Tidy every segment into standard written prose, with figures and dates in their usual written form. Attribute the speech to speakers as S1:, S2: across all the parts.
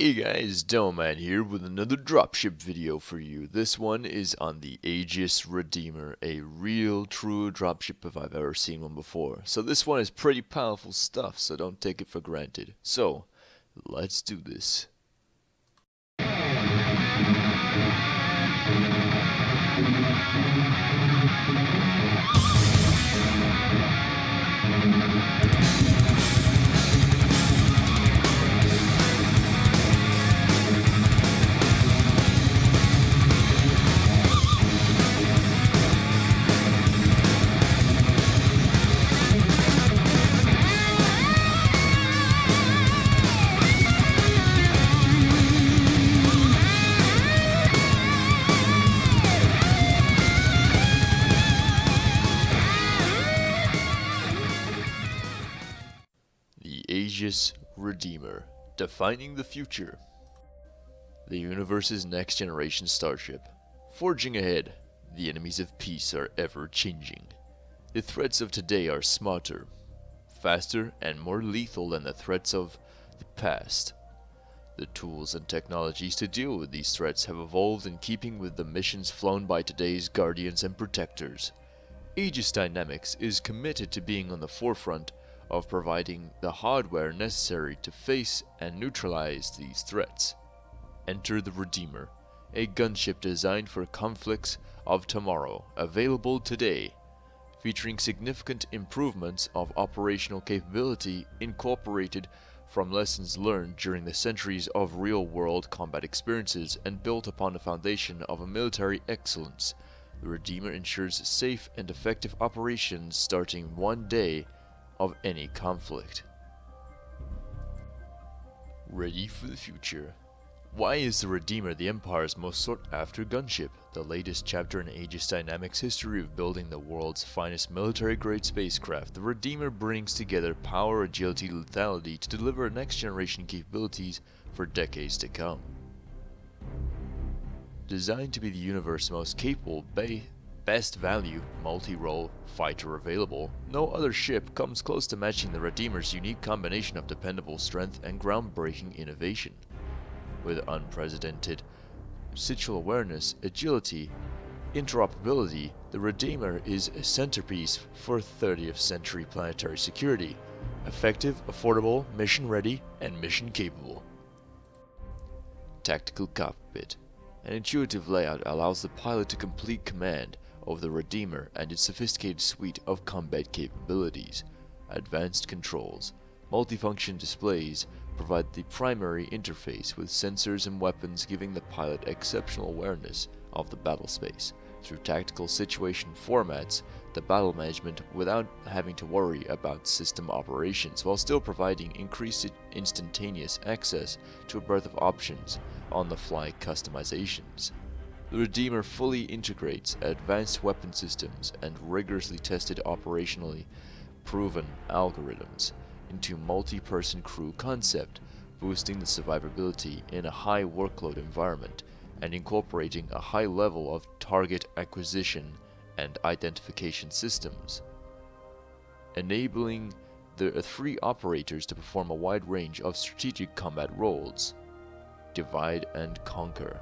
S1: Hey guys, Delman here with another dropship video for you. This one is on the Aegis Redeemer, a real true dropship if I've ever seen one before. So this one is pretty powerful stuff, so don't take it for granted. So, let's do this. The Aegis Redeemer, defining the future. The universe's next generation starship. Forging ahead, the enemies of peace are ever changing. The threats of today are smarter, faster, and more lethal than the threats of the past. The tools and technologies to deal with these threats have evolved in keeping with the missions flown by today's guardians and protectors. Aegis Dynamics is committed to being on the forefront of providing the hardware necessary to face and neutralize these threats. Enter the Redeemer, a gunship designed for conflicts of tomorrow, available today, featuring significant improvements of operational capability incorporated from lessons learned during the centuries of real-world combat experiences and built upon a foundation of a military excellence. The Redeemer ensures safe and effective operations starting one day of any conflict. Ready for the future. Why is the Redeemer the Empire's most sought-after gunship? The latest chapter in Aegis Dynamics' history of building the world's finest military-grade spacecraft, the Redeemer brings together power, agility, lethality to deliver next-generation capabilities for decades to come. Designed to be the universe's most capable, best value, multi-role fighter available, no other ship comes close to matching the Redeemer's unique combination of dependable strength and groundbreaking innovation. With unprecedented situational awareness, agility, interoperability, the Redeemer is a centerpiece for 30th century planetary security. Effective, affordable, mission-ready, and mission-capable. Tactical Cockpit. An intuitive layout allows the pilot to complete command of the Redeemer and its sophisticated suite of combat capabilities. Advanced controls. Multifunction displays provide the primary interface with sensors and weapons, giving the pilot exceptional awareness of the battle space. Through tactical situation formats, the battle management without having to worry about system operations, while still providing increased instantaneous access to a breadth of options on-the-fly customizations. The Redeemer fully integrates advanced weapon systems and rigorously tested operationally proven algorithms into multi-person crew concept, boosting the survivability in a high workload environment and incorporating a high level of target acquisition and identification systems, enabling the three operators to perform a wide range of strategic combat roles. Divide and conquer.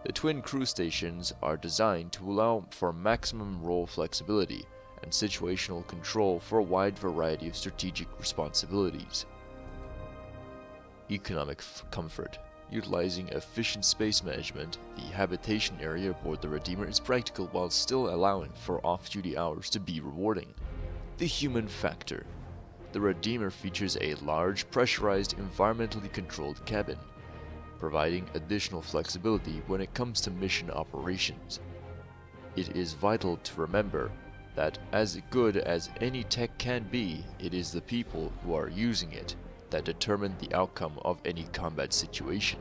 S1: The twin crew stations are designed to allow for maximum role flexibility and situational control for a wide variety of strategic responsibilities. Economic comfort. Utilizing efficient space management, the habitation area aboard the Redeemer is practical while still allowing for off-duty hours to be rewarding. The human factor. The Redeemer features a large, pressurized, environmentally controlled cabin, providing additional flexibility when it comes to mission operations. It is vital to remember that as good as any tech can be, it is the people who are using it that determine the outcome of any combat situation.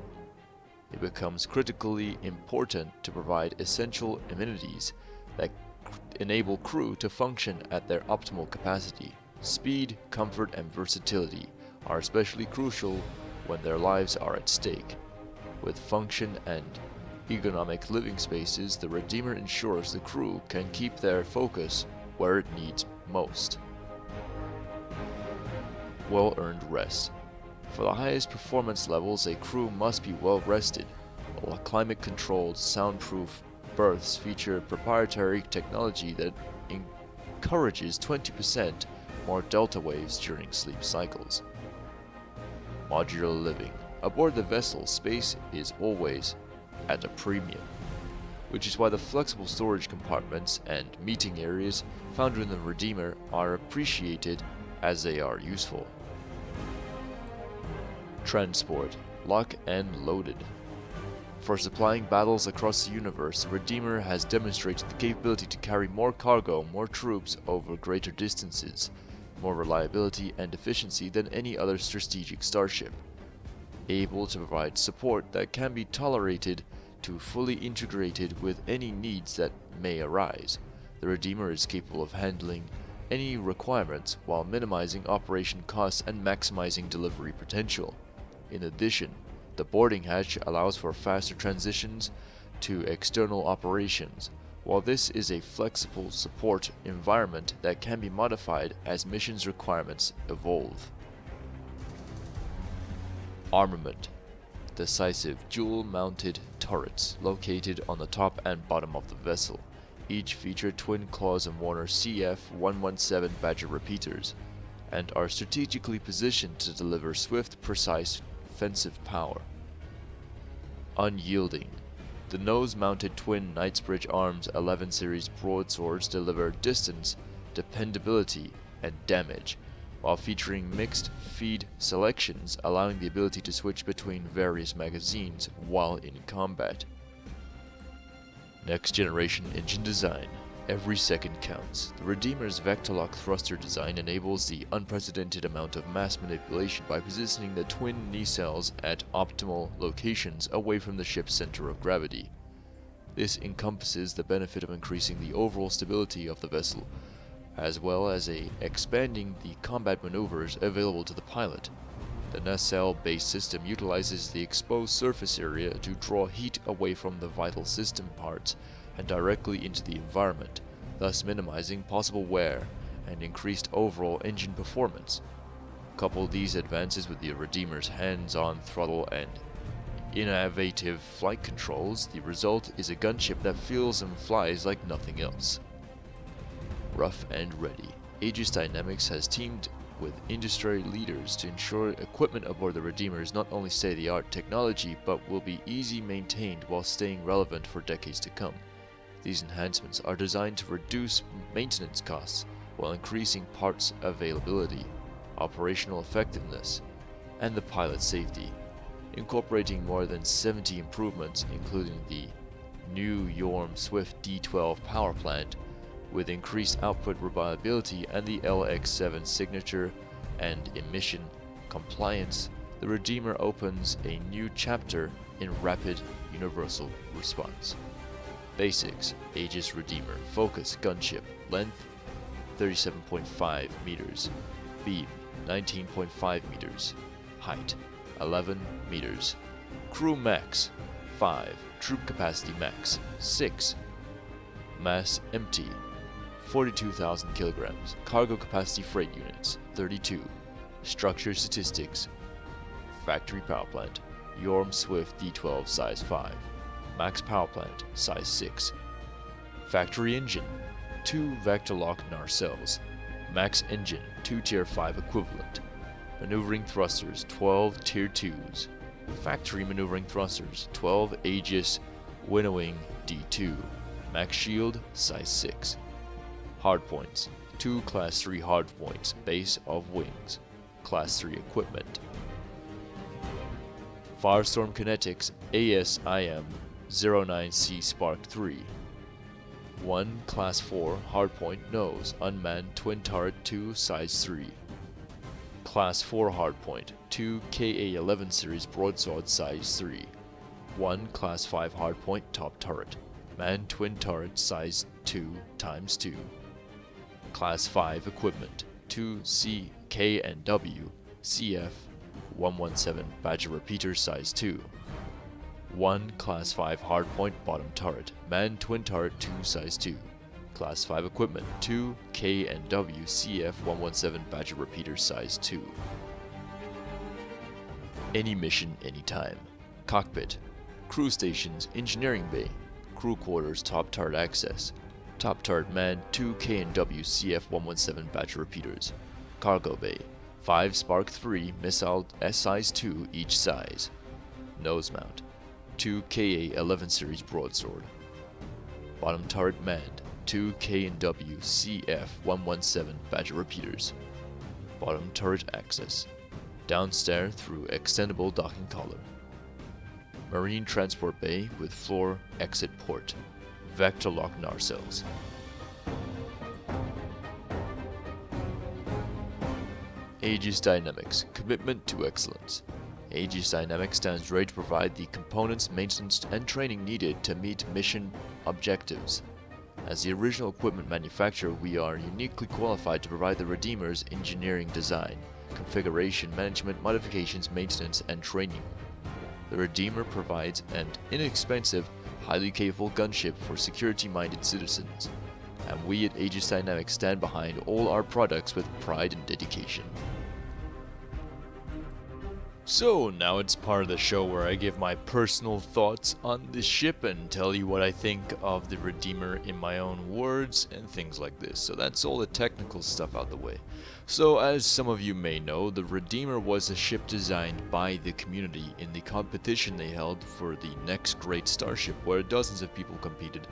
S1: It becomes critically important to provide essential amenities that enable crew to function at their optimal capacity. Speed, comfort, and versatility are especially crucial when their lives are at stake. With function and ergonomic living spaces, the Redeemer ensures the crew can keep their focus where it needs most. Well-earned rest. For the highest performance levels, a crew must be well rested, while climate-controlled, soundproof berths feature proprietary technology that encourages 20% more delta waves during sleep cycles. Modular living. Aboard the vessel, space is always at a premium, which is why the flexible storage compartments and meeting areas found in the Redeemer are appreciated as they are useful. Transport. Lock and loaded. For supplying battles across the universe, the Redeemer has demonstrated the capability to carry more cargo, more troops over greater distances, more reliability and efficiency than any other strategic starship, able to provide support that can be tolerated to fully integrated with any needs that may arise. The Redeemer is capable of handling any requirements while minimizing operation costs and maximizing delivery potential. In addition, the boarding hatch allows for faster transitions to external operations, while this is a flexible support environment that can be modified as missions requirements evolve. Armament. Decisive dual-mounted turrets located on the top and bottom of the vessel. Each feature twin Claws & Warner CF-117 Badger repeaters, and are strategically positioned to deliver swift, precise, offensive power. Unyielding. The nose-mounted twin Knightsbridge Arms 11 series broadswords deliver distance, dependability, and damage, while featuring mixed feed selections allowing the ability to switch between various magazines while in combat. Next generation engine design. Every second counts. The Redeemer's Vectorlock thruster design enables the unprecedented amount of mass manipulation by positioning the twin nacelles at optimal locations away from the ship's center of gravity. This encompasses the benefit of increasing the overall stability of the vessel, as well as expanding the combat maneuvers available to the pilot. The nacelle-based system utilizes the exposed surface area to draw heat away from the vital system parts and directly into the environment, thus minimizing possible wear and increased overall engine performance. Couple these advances with the Redeemer's hands-on throttle and innovative flight controls, the result is a gunship that feels and flies like nothing else. Rough and ready. Aegis Dynamics has teamed with industry leaders to ensure equipment aboard the Redeemer is not only state-of-the-art technology but will be easy maintained while staying relevant for decades to come. These enhancements are designed to reduce maintenance costs while increasing parts availability, operational effectiveness, and the pilot's safety, incorporating more than 70 improvements including the new Yorm Swift D12 power plant with increased output reliability and the LX7 signature and emission compliance. The Redeemer opens a new chapter in rapid universal response. Basics. Aegis Redeemer. Focus gunship. Length 37.5 meters. Beam 19.5 meters. Height 11 meters. Crew max 5. Troop capacity max 6. Mass empty 42,000 kilograms. Cargo capacity freight units 32. Structure statistics. Factory power plant Yorm Swift D12 size 5. Max power plant size 6. Factory engine 2 Vectorlock nacelles. Max engine 2 tier 5 equivalent. Maneuvering thrusters 12 tier 2s. Factory maneuvering thrusters 12 Aegis winnowing D2. Max shield size 6. Hardpoints 2 class 3 hardpoints base of wings. Class 3 equipment. Firestorm Kinetics ASIM 09C Spark 3. 1 Class 4 Hardpoint Nose Unmanned Twin Turret 2 Size 3. Class 4 Hardpoint 2 KA-11 Series Broadsword Size 3. 1 Class 5 Hardpoint Top Turret Manned Twin Turret Size 2 × 2. Class 5 Equipment 2 CK&W CF-117 Badger Repeater Size 2. 1 Class 5 Hardpoint Bottom Turret Manned Twin Turret 2 Size 2. Class 5 Equipment 2 K&W CF-117 Badger Repeater Size 2. any mission, anytime. Cockpit, crew stations, engineering bay, crew quarters, top turret access. Top turret manned 2 K&W CF-117 batch repeaters. Cargo bay, 5 Spark 3 missile S-size-2 each size. Nose mount, 2 KA-11 series broadsword. Bottom turret manned, 2 K&W CF-117 batch repeaters. Bottom turret access. Downstairs through extendable docking collar. Marine transport bay with floor exit port. Vector lock narcells. Aegis Dynamics, commitment to excellence. Aegis Dynamics stands ready to provide the components, maintenance, and training needed to meet mission objectives. As the original equipment manufacturer, we are uniquely qualified to provide the Redeemer's engineering design, configuration, management, modifications, maintenance, and training. The Redeemer provides an inexpensive, highly capable gunship for security-minded citizens, and we at Aegis Dynamics stand behind all our products with pride and dedication. So now it's part of the show where I give my personal thoughts on the ship and tell you what I think of the Redeemer in my own words and things like this. So that's all the technical stuff out the way. So as some of you may know, the Redeemer was a ship designed by the community in the competition they held for the next great starship, where dozens of people competed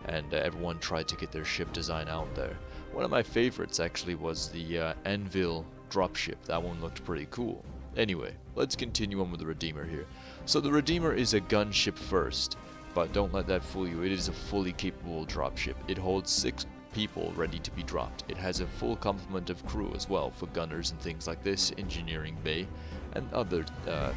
S1: and everyone tried to get their ship design out there. One of my favorites actually was the Anvil dropship. That one looked pretty cool. Anyway, let's continue on with the Redeemer here. So the Redeemer is a gunship first, but don't let that fool you. It is a fully capable dropship. It holds 6 people ready to be dropped. It has a full complement of crew as well for gunners and things like this, engineering bay, and other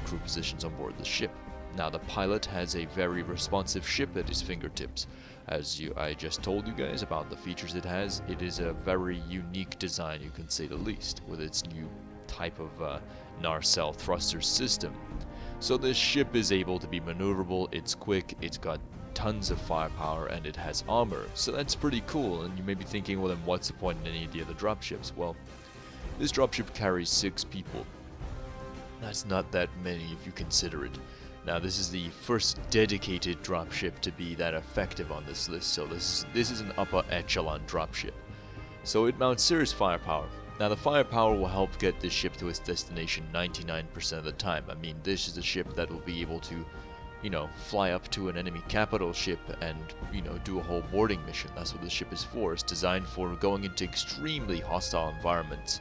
S1: crew positions on board the ship. Now the pilot has a very responsive ship at his fingertips. As I just told you guys about the features it has, it is a very unique design, you can say the least, with its new type of narcell thruster system. So this ship is able to be maneuverable, it's quick, it's got tons of firepower, and it has armor. So that's pretty cool, and you may be thinking, well then what's the point in any of the other dropships? Well, this dropship carries 6 people. That's not that many if you consider it. Now this is the first dedicated dropship to be that effective on this list, so this is an upper echelon dropship. So it mounts serious firepower. Now the firepower will help get this ship to its destination 99% of the time. I mean, this is a ship that will be able to, fly up to an enemy capital ship and, do a whole boarding mission. That's what the ship is for. It's designed for going into extremely hostile environments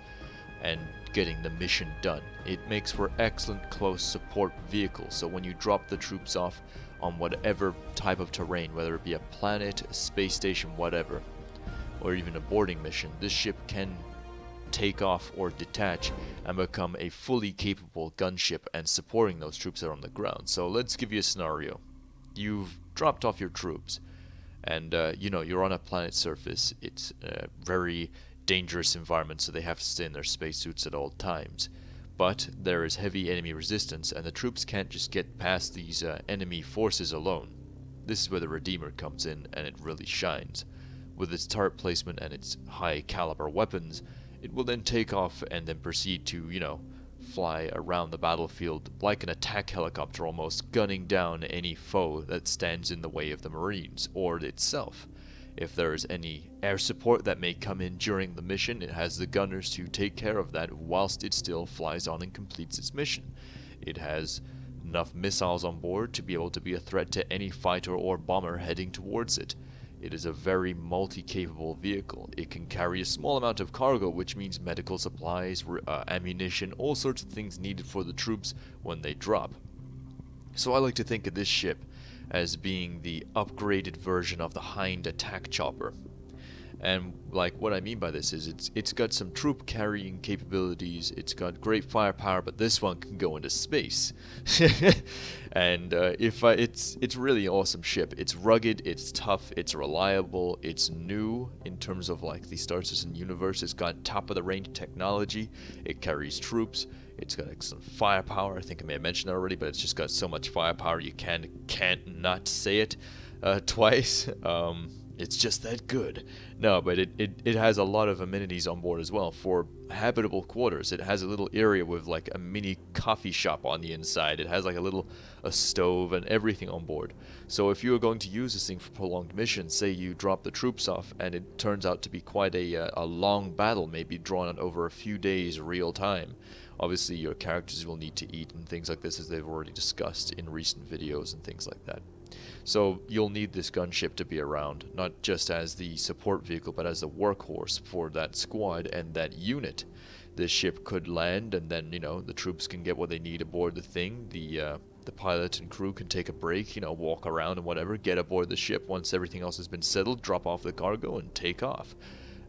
S1: and getting the mission done. It makes for excellent close support vehicle, so when you drop the troops off on whatever type of terrain, whether it be a planet, a space station, whatever, or even a boarding mission, this ship can take off or detach and become a fully capable gunship and supporting those troops that are on the ground. So let's give you a scenario. You've dropped off your troops and you're on a planet surface. It's a very dangerous environment, so they have to stay in their spacesuits at all times. But there is heavy enemy resistance and the troops can't just get past these enemy forces alone. This is where the Redeemer comes in and it really shines. With its turret placement and its high caliber weapons, it will then take off and then proceed to, fly around the battlefield like an attack helicopter almost, gunning down any foe that stands in the way of the Marines, or itself. If there is any air support that may come in during the mission, it has the gunners to take care of that whilst it still flies on and completes its mission. It has enough missiles on board to be able to be a threat to any fighter or bomber heading towards it. It is a very multi-capable vehicle. It can carry a small amount of cargo, which means medical supplies, ammunition, all sorts of things needed for the troops when they drop. So I like to think of this ship as being the upgraded version of the Hind attack chopper. And what I mean by this is it's got some troop carrying capabilities, it's got great firepower, but this one can go into space. And it's really awesome ship. It's rugged, it's tough, it's reliable, it's new in terms of the Star Citizen universe. It's got top of the range technology, it carries troops, it's got excellent firepower. I think I may have mentioned that already, but it's just got so much firepower you can't not say it twice. It's just that good. No, but it has a lot of amenities on board as well. For habitable quarters, it has a little area with like a mini coffee shop on the inside. It has like a stove and everything on board. So if you are going to use this thing for prolonged missions, say you drop the troops off and it turns out to be quite a long battle, maybe drawn out over a few days real time. Obviously your characters will need to eat and things like this, as they've already discussed in recent videos and things like that. So you'll need this gunship to be around, not just as the support vehicle, but as the workhorse for that squad and that unit. This ship could land, and then, you know, the troops can get what they need aboard the thing. The pilot and crew can take a break, you know, walk around and whatever, get aboard the ship once everything else has been settled, drop off the cargo, and take off.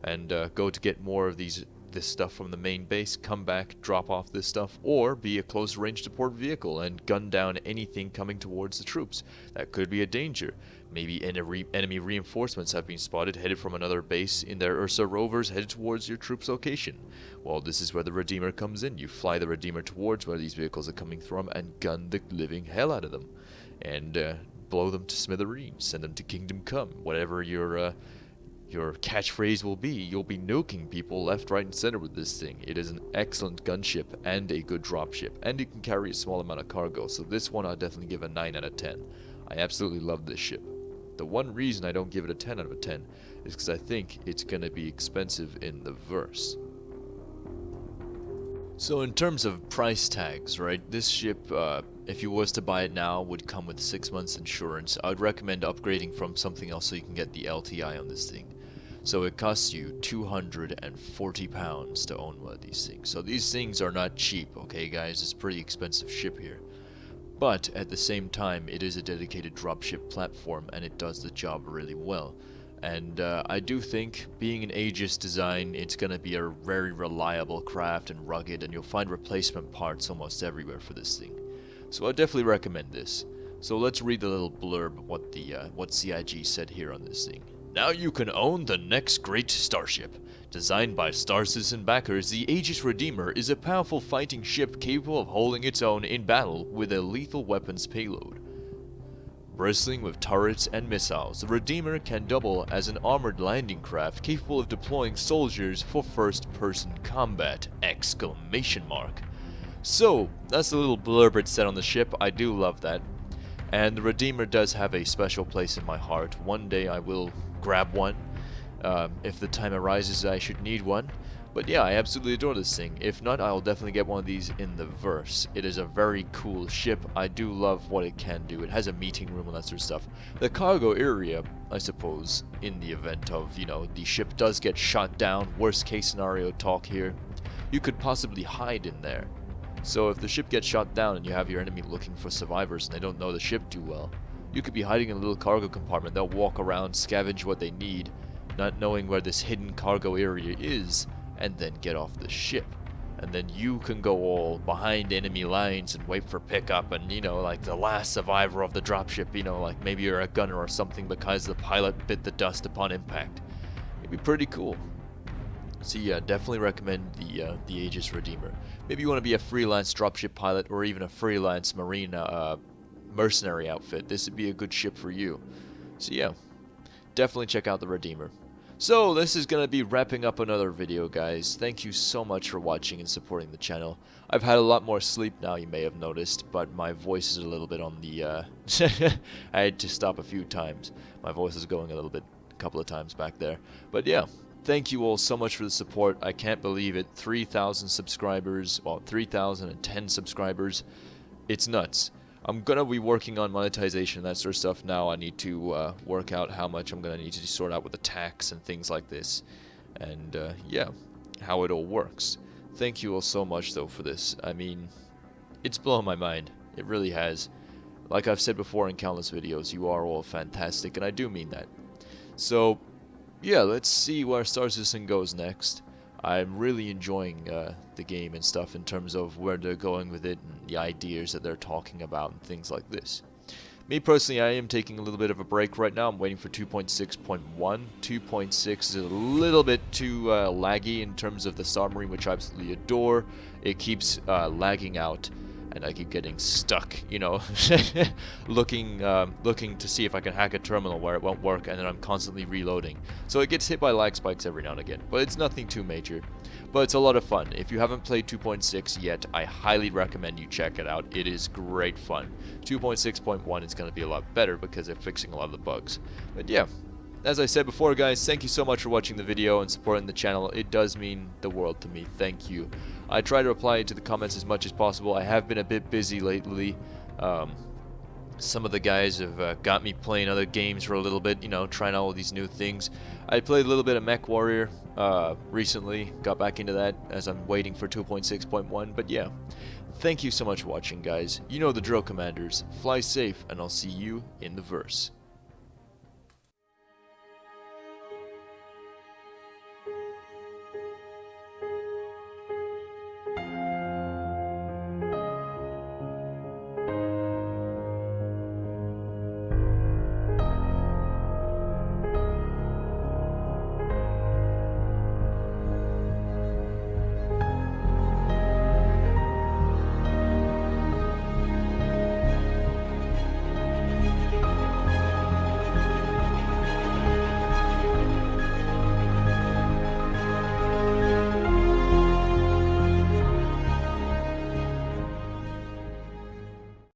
S1: And go to get more of this stuff from the main base, come back, drop off this stuff, or be a close range support vehicle and gun down anything coming towards the troops. That could be a danger. Maybe enemy reinforcements have been spotted headed from another base in their Ursa rovers headed towards your troops' location. Well, this is where the Redeemer comes in. You fly the Redeemer towards where these vehicles are coming from and gun the living hell out of them. And blow them to smithereens, send them to Kingdom Come, whatever your catchphrase will be. You'll be nuking people left, right, and center with this thing. It is an excellent gunship and a good dropship, and it can carry a small amount of cargo, so this one I'll definitely give a 9 out of 10. I absolutely love this ship. The one reason I don't give it a 10 out of a 10 is because I think it's going to be expensive in the verse. So in terms of price tags, right, this ship, if you was to buy it now, would come with 6 months insurance. I would recommend upgrading from something else so you can get the LTI on this thing. So it costs you £240 to own one of these things. So these things are not cheap, okay guys? It's a pretty expensive ship here. But at the same time, it is a dedicated dropship platform and it does the job really well. And I do think, being an Aegis design, it's going to be a very reliable craft and rugged, and you'll find replacement parts almost everywhere for this thing. So I definitely recommend this. So let's read the little blurb of what CIG said here on this thing. Now you can own the next great starship. Designed by Star Citizen backers, the Aegis Redeemer is a powerful fighting ship capable of holding its own in battle with a lethal weapons payload. Bristling with turrets and missiles, the Redeemer can double as an armored landing craft capable of deploying soldiers for first-person combat! Exclamation mark. So, that's the little blurb it said on the ship. I do love that. And the Redeemer does have a special place in my heart. One day I will grab one. If the time arises I should need one. But yeah, I absolutely adore this thing. If not, I'll definitely get one of these in the verse. It is a very cool ship. I do love what it can do. It has a meeting room and that sort of stuff. The cargo area, I suppose, in the event of, you know, the ship does get shot down, worst case scenario talk here, you could possibly hide in there. So if the ship gets shot down and you have your enemy looking for survivors and they don't know the ship too well, you could be hiding in a little cargo compartment. They'll walk around, scavenge what they need, not knowing where this hidden cargo area is, and then get off the ship. And then you can go all behind enemy lines and wait for pickup, and, you know, like the last survivor of the dropship, you know, like maybe you're a gunner or something because the pilot bit the dust upon impact. It'd be pretty cool. So yeah, definitely recommend the Aegis Redeemer. Maybe you want to be a freelance dropship pilot or even a freelance marine mercenary outfit. This would be a good ship for you. So yeah, definitely check out the Redeemer. So this is going to be wrapping up another video, guys. Thank you so much for watching and supporting the channel. I've had a lot more sleep now, you may have noticed, but my voice is a little bit on the I had to stop a few times. My voice is going a couple of times back there. But yeah, thank you all so much for the support. I can't believe it. 3,000 subscribers, well, 3,010 subscribers. It's nuts. I'm gonna be working on monetization and that sort of stuff now. I need to work out how much I'm gonna need to sort out with the tax and things like this, and yeah, how it all works. Thank you all so much though for this. I mean, it's blown my mind. It really has. Like I've said before in countless videos, you are all fantastic, and I do mean that. So yeah, let's see where Star Citizen goes next. I'm really enjoying the game and stuff in terms of where they're going with it and the ideas that they're talking about and things like this. Me personally, I am taking a little bit of a break right now. I'm waiting for 2.6.1. 2.6 is a little bit too laggy in terms of the submarine, which I absolutely adore. It keeps lagging out and I keep getting stuck, you know, looking to see if I can hack a terminal where it won't work, and then I'm constantly reloading. So it gets hit by lag spikes every now and again, but it's nothing too major. But it's a lot of fun. If you haven't played 2.6 yet, I highly recommend you check it out. It is great fun. 2.6.1 is going to be a lot better because they're fixing a lot of the bugs. But yeah, as I said before, guys, thank you so much for watching the video and supporting the channel. It does mean the world to me. Thank you. I try to reply to the comments as much as possible. I have been a bit busy lately. Some of the guys have got me playing other games for a little bit, you know, trying all these new things. I played a little bit of Mech Warrior recently, got back into that as I'm waiting for 2.6.1, but yeah. Thank you so much for watching, guys. You know the drill, Commanders. Fly safe, and I'll see you in the verse.